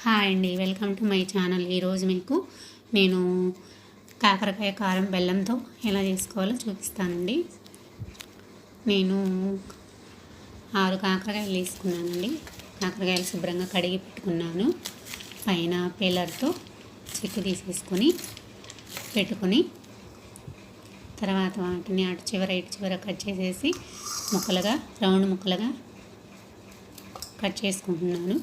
Hi అండి, welcome to my channel. ఈరోజు మీకు నేను కాకరకాయ కారం బెల్లంతో ఎలా చేసుకోవాలో చూపిస్తానండి. నేను 6 కాకరకాయలు తీసుకున్నానండి. కాకరకాయలు శుభ్రంగా కడిగి పెట్టుకున్నాను. పైన పేలర్తో చెక్కు తీసేసుకొని పెట్టుకొని తర్వాత వాటిని అటు చివర ఇటు చివర కట్ చేసేసి ముక్కలుగా రౌండ్ ముక్కలుగా కట్ చేసుకుంటున్నాను.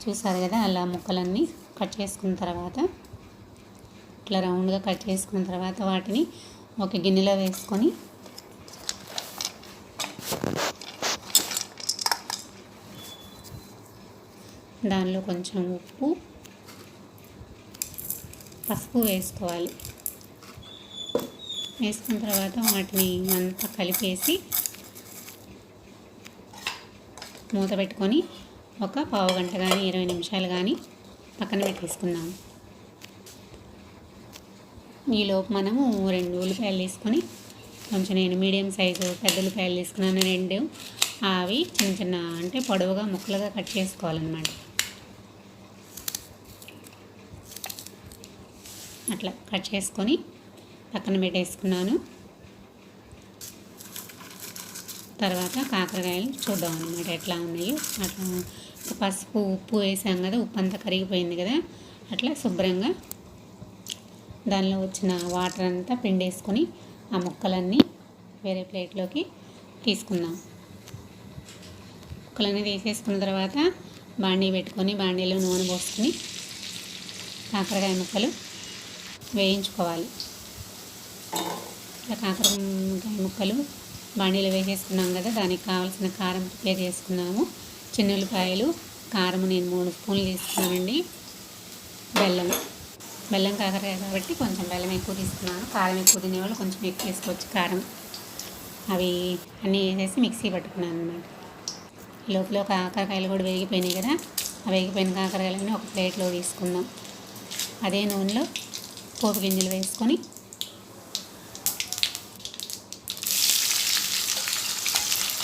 చూసారు కదా, అలా ముక్కలన్నీ కట్ చేసుకున్న తర్వాత ఇట్లా రౌండ్గా కట్ చేసుకున్న తర్వాత వాటిని ఒక గిన్నెలో వేసుకొని దానిలో కొంచెం ఉప్పు పసుపు వేసుకోవాలి. వేసుకున్న తర్వాత వాటిని అంతా కలిపేసి మూత పెట్టుకొని ఒక పావు గంట కానీ 20 నిమిషాలు కానీ పక్కన పెట్టేసుకుందాం. ఈలోపు మనము 2 ఉల్లిపాయలు తీసుకొని కొంచెం నేను మీడియం సైజు పెద్ద ఉల్లిపాయలు తీసుకున్నాను. 2 అవి చిన్న చిన్న అంటే పొడవుగా ముక్కలుగా కట్ చేసుకోవాలన్నమాట. అట్లా కట్ చేసుకొని పక్కన పెట్టేసుకున్నాను. తర్వాత కాకరకాయలు చూద్దాం అన్నమాట ఎట్లా ఉన్నాయో. అట్లా పసుపు ఉప్పు వేసాం కదా, ఉప్పు అంతా కరిగిపోయింది కదా. అట్లా శుభ్రంగా దానిలో వచ్చిన వాటర్ అంతా పిండేసుకొని ఆ ముక్కలన్నీ వేరే ప్లేట్లోకి తీసుకుందాం. ముక్కలన్నీ తీసేసుకున్న తర్వాత బాండీ పెట్టుకొని బాండీలో నూనె పోసుకొని కాకరకాయ ముక్కలు వేయించుకోవాలి. ఇట్లా కాకరకాయ ముక్కలు బాండీలో వేసేసుకున్నాం కదా, దానికి కావాల్సిన కారం ప్రిపేర్ చేసుకున్నాము. చిన్న ఉల్లిపాయలు, కారం నేను 3 స్పూన్లు తీసుకున్నానండి. బెల్లం కాకరకాయ కాబట్టి కొంచెం బెల్లం ఎక్కువ తీసుకున్నాను. కారం ఎక్కువ తినేవాళ్ళు కొంచెం ఎక్కువ వేసుకోవచ్చు కారం. అవి అన్నీ వేసేసి మిక్సీ పట్టుకున్నాను అన్నమాట. లోపల కాకరకాయలు కూడా వేగిపోయినాయి కదా, ఆ వేగిపోయిన కాకరకాయలన్నీ ఒక ప్లేట్లో తీసుకుందాం. అదే నూనెలో పోపు గింజలు వేసుకొని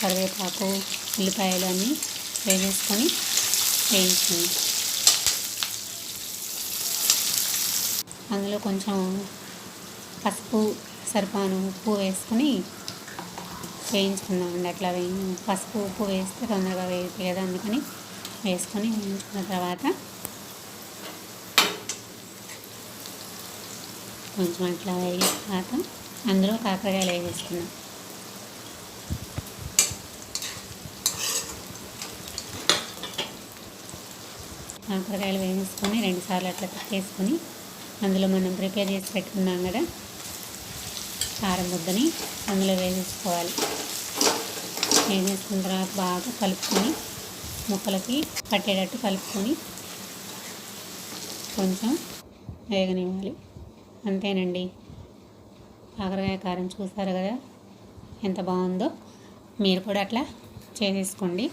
కరివేపాకు ఉల్లిపాయలు అన్నీ వేసేసుకొని వేయించుకుంది. అందులో కొంచెం పసుపు సరిపాను ఉప్పు వేసుకొని వేయించుకుందామండి. అట్లా పసుపు ఉప్పు వేస్తే తొందరగా వేగుతాయి కదా, అందుకని వేసుకొని వేయించుకున్న తర్వాత కొంచెం అట్లా వేగిన తర్వాత అందులో కాకరకాయలు వేసేసుకున్నాం. కాకరకాయలు వేసుకొని 2 సార్లు అట్లా తిప్పేసుకొని అందులో మనం ప్రిపేర్ చేసి పెట్టుకున్నాం కదా కారం ముద్దని అందులో వేసేసుకోవాలి. వేసేసుకున్న తర్వాత బాగా కలుపుకొని ముక్కలకి పట్టేటట్టు కలుపుకొని కొంచెం వేగనివ్వాలి. అంతేనండి, కాకరకాయ కారం చూసారు కదా ఎంత బాగుందో. మీరు కూడా అట్లా చేసేసుకోండి.